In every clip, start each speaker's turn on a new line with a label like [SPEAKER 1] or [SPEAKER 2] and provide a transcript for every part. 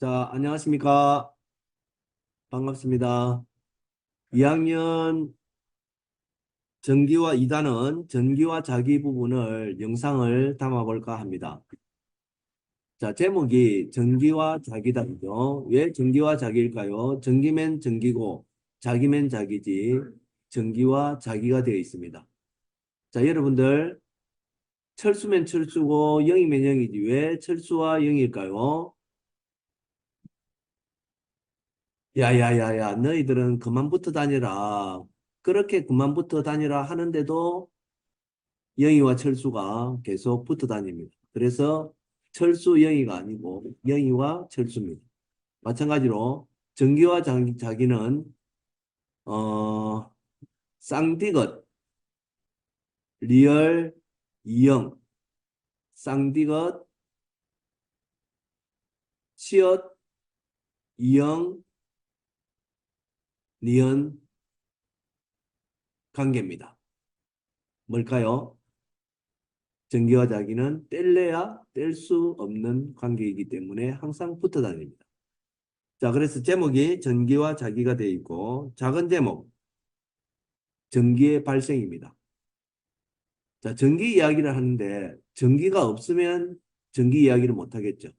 [SPEAKER 1] 자, 안녕하십니까. 반갑습니다. 2학년 전기와 2단은 전기와 자기 부분을 영상을 담아볼까 합니다. 자, 제목이 전기와 자기다죠. 왜 전기와 자기일까요? 전기면 전기고 자기면 자기지 전기와 자기가 되어 있습니다. 자, 여러분들 철수면 철수고 영이면 영이지 왜 철수와 영일까요? 야야야야 너희들은 그만 붙어 다니라. 그렇게 그만 붙어 다니라 하는데도 영희와 철수가 계속 붙어 다닙니다. 그래서 철수 영희가 아니고 영희와 철수입니다. 마찬가지로 정기와 자기는 쌍디귿 리얼 이영 쌍디귿 치읓 이영 니은 관계입니다. 뭘까요? 정기와 자기는 뗄래야 뗄 수 없는 관계이기 때문에 항상 붙어 다닙니다. 자, 그래서 제목이 전기와 자기가 되어 있고 작은 제목 전기의 발생입니다. 자, 전기 이야기를 하는데 전기가 없으면 전기 이야기를 못 하겠죠.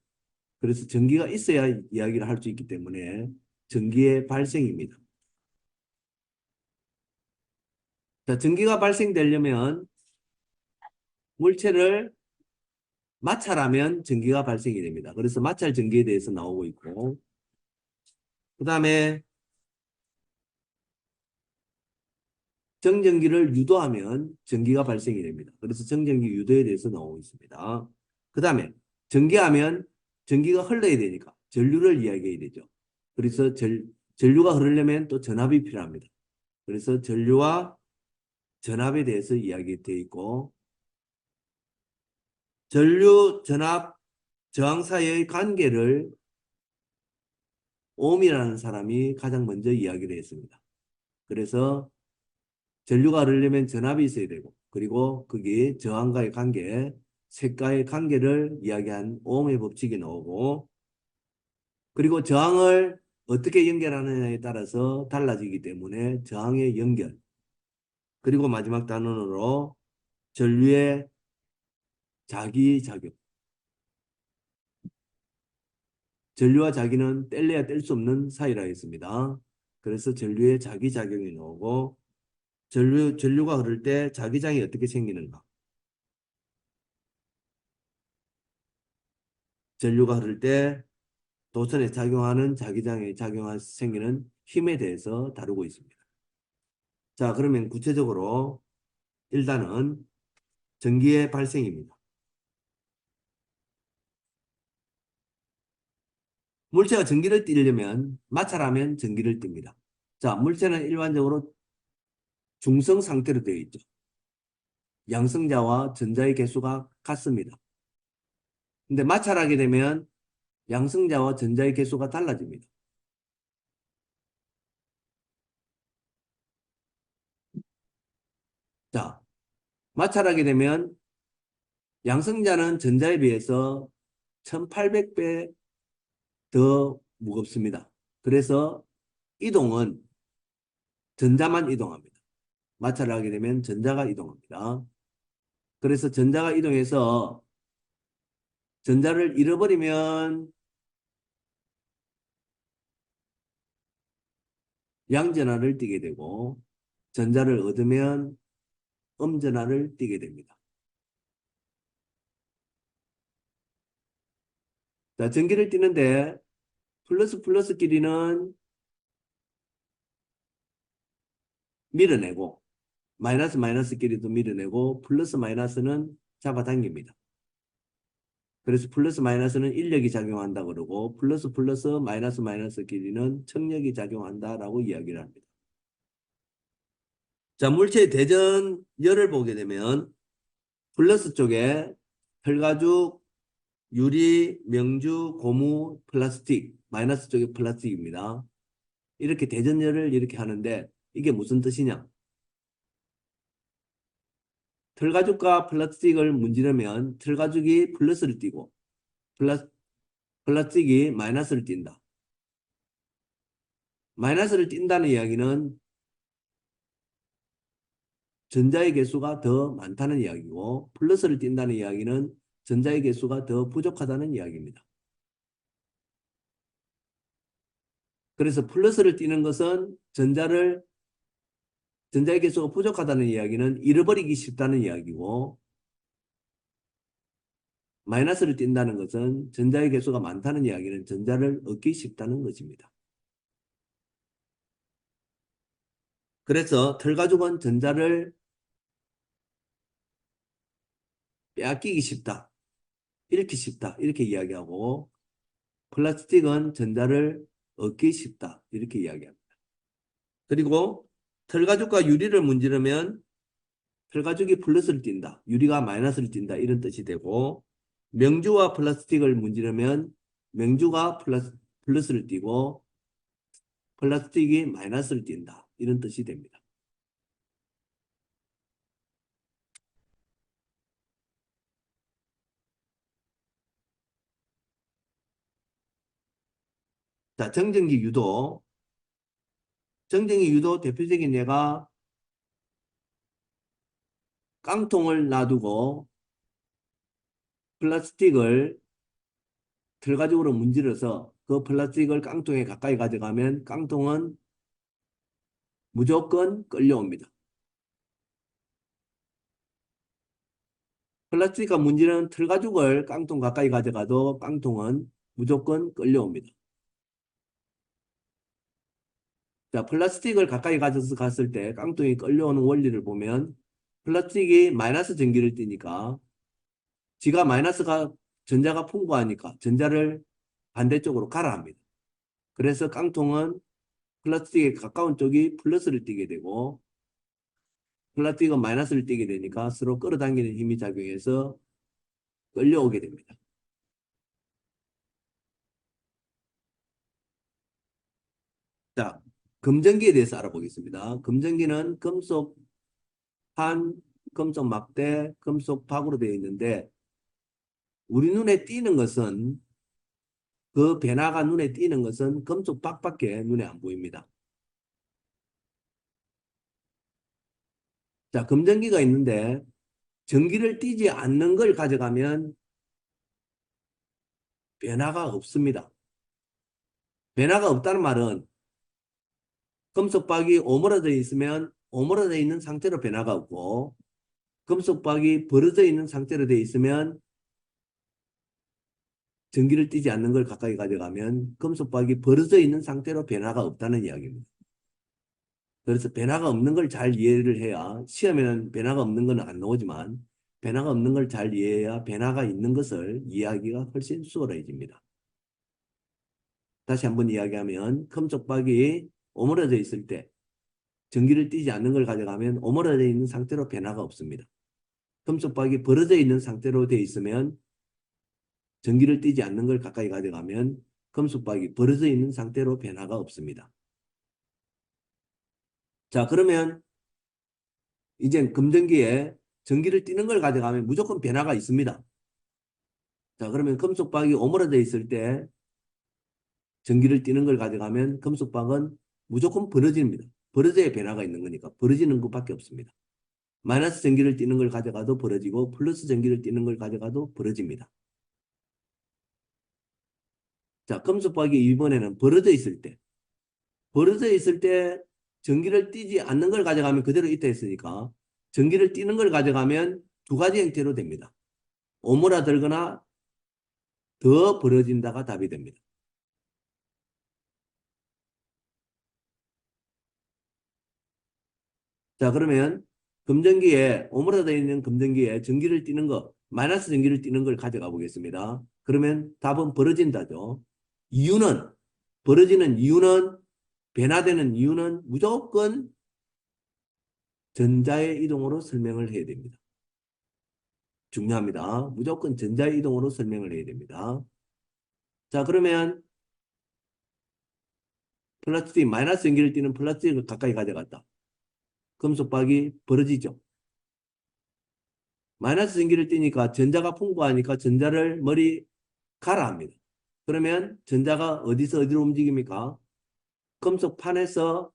[SPEAKER 1] 그래서 전기가 있어야 이야기를 할 수 있기 때문에 전기의 발생입니다. 자, 전기가 발생되려면 물체를 마찰하면 전기가 발생이 됩니다. 그래서 마찰 전기에 대해서 나오고 있고 그 다음에 정전기를 유도하면 전기가 발생이 됩니다. 그래서 정전기 유도에 대해서 나오고 있습니다. 그 다음에 전기하면 전기가 흘러야 되니까 전류를 이야기해야 되죠. 그래서 전류가 흐르려면 또 전압이 필요합니다. 그래서 전류와 전압에 대해서 이야기되어 있고 전류, 전압, 저항 사이의 관계를 옴이라는 사람이 가장 먼저 이야기를 했습니다. 그래서 전류가 흐르려면 전압이 있어야 되고 그리고 그게 저항과의 관계, 색과의 관계를 이야기한 오음의 법칙이 나오고 그리고 저항을 어떻게 연결하느냐에 따라서 달라지기 때문에 저항의 연결 그리고 마지막 단원으로 전류의 자기작용 전류와 자기는 뗄래야 뗄 수 없는 사이라 했습니다. 그래서 전류의 자기작용이 나오고 전류가 흐를 때 자기장이 어떻게 생기는가 전류가 흐를 때 도선에 작용하는 자기장에 생기는 힘에 대해서 다루고 있습니다. 자, 그러면 구체적으로 1단은 전기의 발생입니다. 물체가 전기를 띠려면 마찰하면 전기를 띱니다. 자, 물체는 일반적으로 중성 상태로 되어 있죠. 양성자와 전자의 개수가 같습니다. 근데 마찰하게 되면 양성자와 전자의 개수가 달라집니다. 자, 마찰하게 되면 양성자는 전자에 비해서 1800배 더 무겁습니다. 그래서 이동은 전자만 이동합니다. 마찰을 하게 되면 전자가 이동합니다. 그래서 전자가 이동해서 전자를 잃어버리면 양전하를 띠게 되고 전자를 얻으면 음전하를 띠게 됩니다. 자, 전기를 띠는데 플러스 플러스끼리는 밀어내고 마이너스 마이너스끼리도 밀어내고 플러스 마이너스는 잡아당깁니다. 그래서 플러스 마이너스는 인력이 작용한다 그러고 플러스 플러스 마이너스 마이너스끼리는 청력이 작용한다라고 이야기를 합니다. 자, 물체의 대전열을 보게 되면 플러스 쪽에 혈가죽, 유리, 명주, 고무, 플라스틱, 마이너스 쪽에 플라스틱입니다. 이렇게 대전열을 이렇게 하는데 이게 무슨 뜻이냐? 털가죽과 플라스틱을 문지르면 털가죽이 플러스를 띠고 플라스틱이 마이너스를 띈다. 마이너스를 띈다는 이야기는 전자의 개수가 더 많다는 이야기고, 플러스를 띈다는 이야기는 전자의 개수가 더 부족하다는 이야기입니다. 그래서 플러스를 띄는 것은 전자의 개수가 부족하다는 이야기는 잃어버리기 쉽다는 이야기고, 마이너스를 띈다는 것은 전자의 개수가 많다는 이야기는 전자를 얻기 쉽다는 것입니다. 그래서 털가죽은 전자를 빼앗기기 쉽다, 잃기 쉽다 이렇게 이야기하고, 플라스틱은 전자를 얻기 쉽다 이렇게 이야기합니다. 그리고 털가죽과 유리를 문지르면 털가죽이 플러스를 띈다, 유리가 마이너스를 띈다 이런 뜻이 되고, 명주와 플라스틱을 문지르면 명주가 플러스를 띄고 플라스틱이 마이너스를 띈다 이런 뜻이 됩니다. 자, 정전기 유도. 정전기 유도 대표적인 예가 깡통을 놔두고 플라스틱을 털가죽으로 문질러서 그 플라스틱을 깡통에 가까이 가져가면 깡통은 무조건 끌려옵니다. 플라스틱과 문지르는 털가죽을 깡통 가까이 가져가도 깡통은 무조건 끌려옵니다. 자, 플라스틱을 가까이 가져서 갔을 때 깡통이 끌려오는 원리를 보면 플라스틱이 마이너스 전기를 띠니까 지가 전자가 풍부하니까 전자를 반대쪽으로 가라합니다. 그래서 깡통은 플라스틱에 가까운 쪽이 플러스를 띠게 되고 플라스틱은 마이너스를 띠게 되니까 서로 끌어당기는 힘이 작용해서 끌려오게 됩니다. 자, 금전기에 대해서 알아보겠습니다. 금전기는 금속 판, 금속 막대, 금속 박으로 되어 있는데 우리 눈에 띄는 것은 그 변화가 눈에 띄는 것은 금속 박밖에 눈에 안 보입니다. 자, 금전기가 있는데 전기를 띠지 않는 걸 가져가면 변화가 없습니다. 변화가 없다는 말은 금속박이 오므라져 있으면 오므라져 있는 상태로 변화가 없고 금속박이 벌어져 있는 상태로 되어 있으면 전기를 띠지 않는 걸 가까이 가져가면 금속박이 벌어져 있는 상태로 변화가 없다는 이야기입니다. 그래서 변화가 없는 걸 잘 이해를 해야 시험에는 변화가 없는 건 안 나오지만 변화가 없는 걸 잘 이해해야 변화가 있는 것을 이해하기가 훨씬 수월해집니다. 다시 한번 이야기하면 금속박이 오므려져 있을 때 전기를 띠지 않는 걸 가져가면 오므려져 있는 상태로 변화가 없습니다. 금속박이 벌어져 있는 상태로 되어 있으면 전기를 띠지 않는 걸 가까이 가져가면 금속박이 벌어져 있는 상태로 변화가 없습니다. 자, 그러면 이제 금전기에 전기를 띠는 걸 가져가면 무조건 변화가 있습니다. 자, 그러면 금속박이 오므려져 있을 때 전기를 띠는 걸 가져가면 금속박은 무조건 벌어집니다. 벌어져야 변화가 있는 거니까 벌어지는 것밖에 없습니다. 마이너스 전기를 띠는 걸 가져가도 벌어지고 플러스 전기를 띠는 걸 가져가도 벌어집니다. 자, 금속박이 이번에는 벌어져 있을 때 전기를 띠지 않는 걸 가져가면 그대로 있다 했으니까 전기를 띠는 걸 가져가면 두 가지 형태로 됩니다. 오므라들거나 더 벌어진다가 답이 됩니다. 자, 그러면 금전기에 오므라져 있는 금전기에 전기를 띠는 거, 마이너스 전기를 띠는 걸 가져가 보겠습니다. 그러면 답은 벌어진다죠. 벌어지는 이유는 변화되는 이유는 무조건 전자의 이동으로 설명을 해야 됩니다. 중요합니다. 무조건 전자의 이동으로 설명을 해야 됩니다. 자, 그러면 플라스틱, 마이너스 전기를 띠는 플라스틱을 가까이 가져갔다. 금속박이 벌어지죠. 마이너스 전기를 띠니까 전자가 풍부하니까 전자를 머리 가라 합니다. 그러면 전자가 어디서 어디로 움직입니까? 금속판에서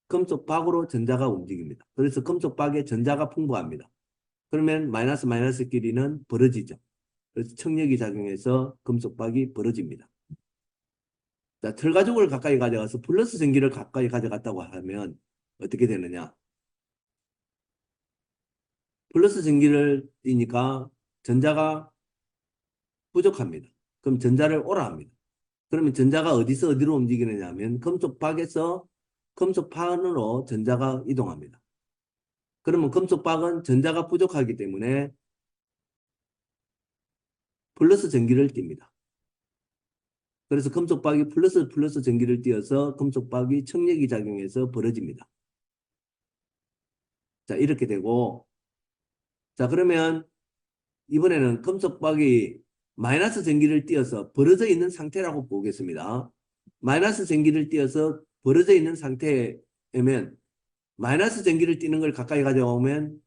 [SPEAKER 1] 금속박으로 전자가 움직입니다. 그래서 금속박에 전자가 풍부합니다. 그러면 마이너스 마이너스끼리는 벌어지죠. 그래서 청력이 작용해서 금속박이 벌어집니다. 자, 철가죽을 가까이 가져가서 플러스 전기를 가까이 가져갔다고 하면 어떻게 되느냐? 플러스 전기를 띠니까 전자가 부족합니다. 그럼 전자를 오라 합니다. 그러면 전자가 어디서 어디로 움직이느냐 하면 금속박에서 금속판으로 전자가 이동합니다. 그러면 금속박은 전자가 부족하기 때문에 플러스 전기를 띱니다. 그래서 금속박이 플러스 전기를 띄어서 금속박이 청력이 작용해서 벌어집니다. 자, 이렇게 되고, 자, 그러면 이번에는 금속박이 마이너스 전기를 띄어서 벌어져 있는 상태라고 보겠습니다. 마이너스 전기를 띄어서 벌어져 있는 상태면 마이너스 전기를 띄는 걸 가까이 가져오면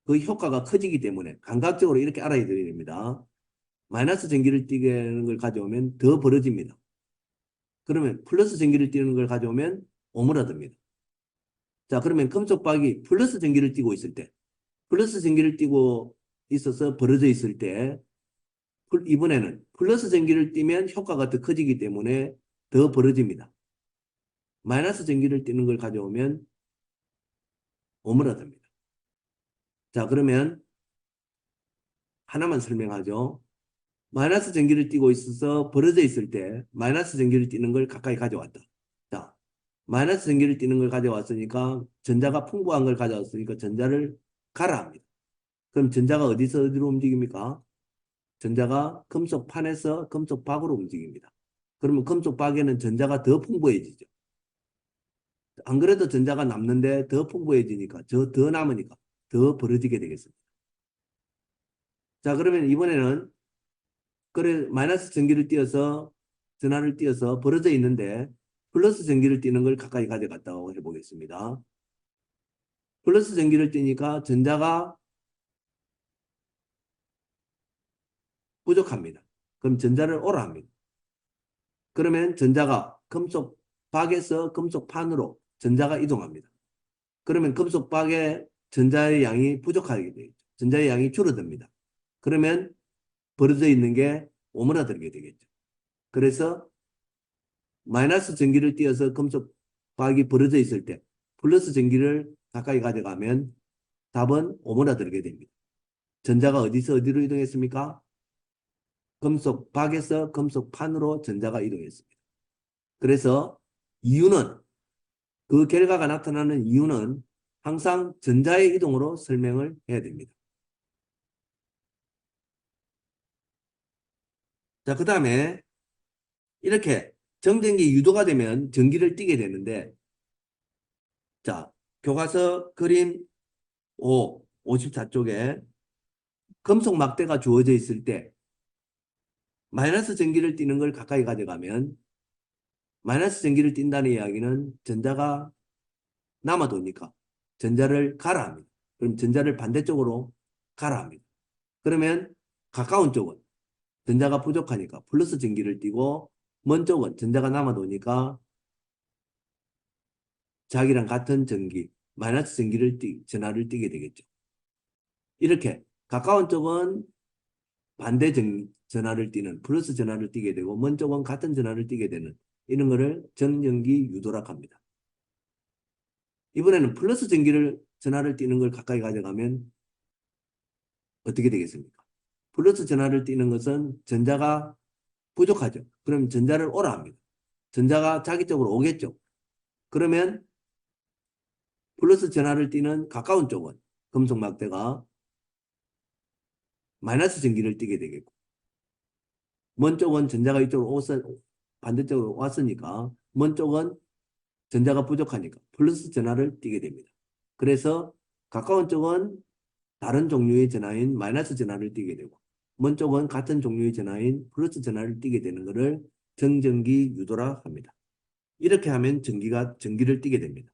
[SPEAKER 1] 그 효과가 커지기 때문에 감각적으로 이렇게 알아야 됩니다. 마이너스 전기를 띄게 하는 걸 가져오면 더 벌어집니다. 그러면 플러스 전기를 띄는 걸 가져오면 오므라듭니다. 자, 그러면 금속박이 플러스 전기를 띄고 있을 때, 플러스 전기를 띄고 있어서 벌어져 있을 때, 이번에는 플러스 전기를 띄면 효과가 더 커지기 때문에 더 벌어집니다. 마이너스 전기를 띄는 걸 가져오면 오므라듭니다. 자, 그러면 하나만 설명하죠. 마이너스 전기를 띄고 있어서 벌어져 있을 때 마이너스 전기를 띄는 걸 가까이 가져왔다. 자, 마이너스 전기를 띄는 걸 가져왔으니까 전자가 풍부한 걸 가져왔으니까 전자를 가라 합니다. 그럼 전자가 어디서 어디로 움직입니까? 전자가 금속판에서 금속박으로 움직입니다. 그러면 금속박에는 전자가 더 풍부해지죠. 안 그래도 전자가 남는데 더 풍부해지니까 더 남으니까 더 벌어지게 되겠습니다. 자, 그러면 이번에는 그래 마이너스 전기를 띄어서 전하를 띄어서 벌어져 있는데 플러스 전기를 띄는 걸 가까이 가져갔다고 해보겠습니다. 플러스 전기를 띄니까 전자가 부족합니다. 그럼 전자를 오라 합니다. 그러면 전자가 금속박에서 금속판으로 전자가 이동합니다. 그러면 금속박에 전자의 양이 부족하게 되죠. 전자의 양이 줄어듭니다. 그러면 벌어져 있는 게 오므라들게 되겠죠. 그래서 마이너스 전기를 띄어서 금속박이 벌어져 있을 때 플러스 전기를 가까이 가져가면 답은 오므라들게 됩니다. 전자가 어디서 어디로 이동했습니까? 금속박에서 금속판으로 전자가 이동했습니다. 그래서 이유는 그 결과가 나타나는 이유는 항상 전자의 이동으로 설명을 해야 됩니다. 자, 그 다음에 이렇게 정전기 유도가 되면 전기를 띠게 되는데 자, 교과서 그림 54쪽에 금속 막대가 주어져 있을 때 마이너스 전기를 띠는 걸 가까이 가져가면 마이너스 전기를 띈다는 이야기는 전자가 남아도니까 전자를 가라 합니다. 그럼 전자를 반대쪽으로 가라 합니다. 그러면 가까운 쪽은 전자가 부족하니까 플러스 전기를 띠고 먼 쪽은 전자가 남아도니까 자기랑 같은 전기, 마이너스 전하를 띠게 되겠죠. 이렇게 가까운 쪽은 반대 전하를 띠는 플러스 전하를 띠게 되고 먼 쪽은 같은 전하를 띠게 되는 이런 거를 정전기 유도라고 합니다. 이번에는 플러스 전하를 띠는 걸 가까이 가져가면 어떻게 되겠습니까? 플러스 전하를 띠는 것은 전자가 부족하죠. 그럼 전자를 오라 합니다. 전자가 자기 쪽으로 오겠죠. 그러면 플러스 전하를 띠는 가까운 쪽은 금속 막대가 마이너스 전기를 띠게 되겠고 먼 쪽은 전자가 이쪽으로 반대쪽으로 왔으니까 먼 쪽은 전자가 부족하니까 플러스 전하를 띠게 됩니다. 그래서 가까운 쪽은 다른 종류의 전하인 마이너스 전하를 띠게 되고 먼 쪽은 같은 종류의 전하인 플러스 전하를 띠게 되는 것을 정전기 유도라 합니다. 이렇게 하면 전기를 띠게 됩니다.